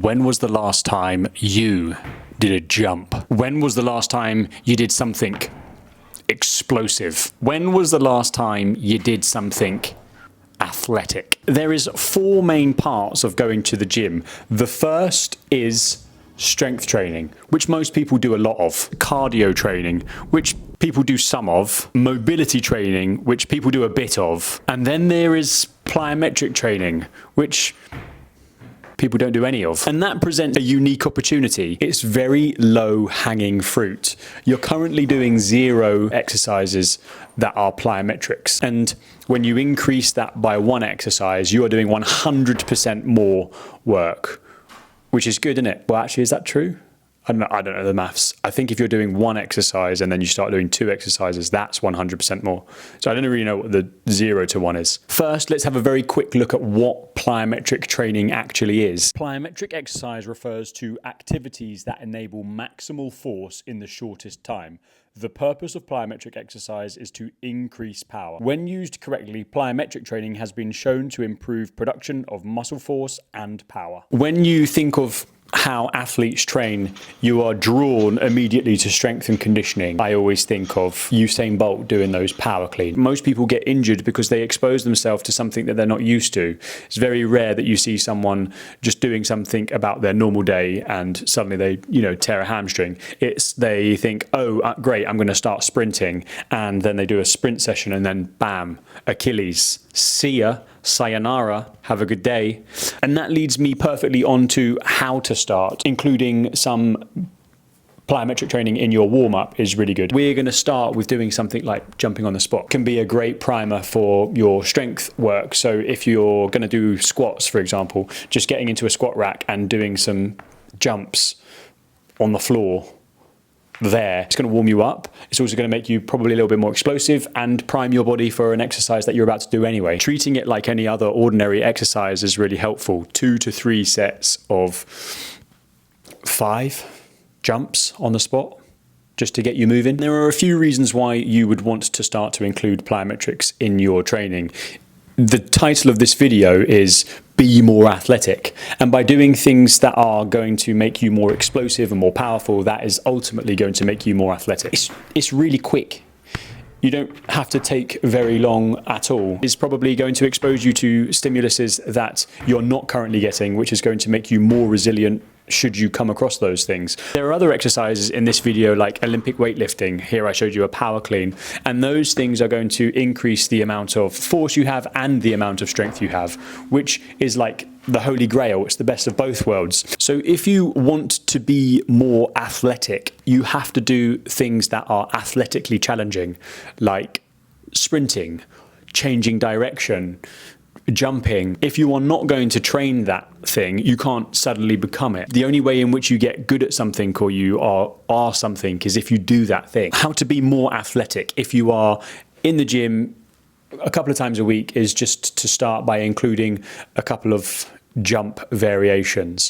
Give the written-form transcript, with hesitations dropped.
When was the last time you did a jump? When was the last time you did something explosive? When was the last time you did something athletic? There is 4 main parts of going to the gym. The first is strength training, which most people do a lot of. Cardio training, which people do some of. Mobility training, which people do a bit of. And then there is plyometric training, which people don't do any of. And that presents a unique opportunity. It's very low hanging fruit. You're currently doing 0 exercises that are plyometrics. And when you increase that by 1 exercise, you are doing 100% more work, which is good, isn't it? Well, actually, is that true? I don't know the maths. I think if you're doing 1 exercise and then you start doing 2 exercises, that's 100% more. So I don't really know what the 0 to 1 is. First, let's have a very quick look at what plyometric training actually is. Plyometric exercise refers to activities that enable maximal force in the shortest time. The purpose of plyometric exercise is to increase power. When used correctly, plyometric training has been shown to improve production of muscle force and power. When you think of how athletes train, you are drawn immediately to strength and conditioning. I always think of Usain Bolt doing those power clean. Most people get injured because they expose themselves to something that they're not used to. It's very rare that you see someone just doing something about their normal day and suddenly they, tear a hamstring. It's they think, oh, great, I'm going to start sprinting, and then they do a sprint session and then bam, Achilles. See ya, sayonara, have a good day. And that leads me perfectly on to how to start. Including some plyometric training in your warm-up is really good. We're going to start with doing something like jumping on the spot. It can be a great primer for your strength work. So if you're going to do squats, for example, just getting into a squat rack and doing some jumps on the floor there, it's going to warm you up. It's also going to make you probably a little bit more explosive and prime your body for an exercise that you're about to do anyway. Treating it like any other ordinary exercise is really helpful. 2 to 3 sets of 5 jumps on the spot just to get you moving. There are a few reasons why you would want to start to include plyometrics in your training. The title of this video is Be More Athletic. And by doing things that are going to make you more explosive and more powerful, that is ultimately going to make you more athletic. It's really quick. You don't have to take very long at all. It's probably going to expose you to stimuluses that you're not currently getting, which is going to make you more resilient should you come across those things. There are other exercises in this video like Olympic weightlifting. Here I showed you a power clean, and those things are going to increase the amount of force you have and the amount of strength you have, which is like the holy grail. It's the best of both worlds. So if you want to be more athletic, you have to do things that are athletically challenging, like sprinting, changing direction, jumping. If you are not going to train that thing, you can't suddenly become it. The only way in which you get good at something or you are something is if you do that thing. How to be more athletic if you are in the gym a couple of times a week is just to start by including a couple of jump variations.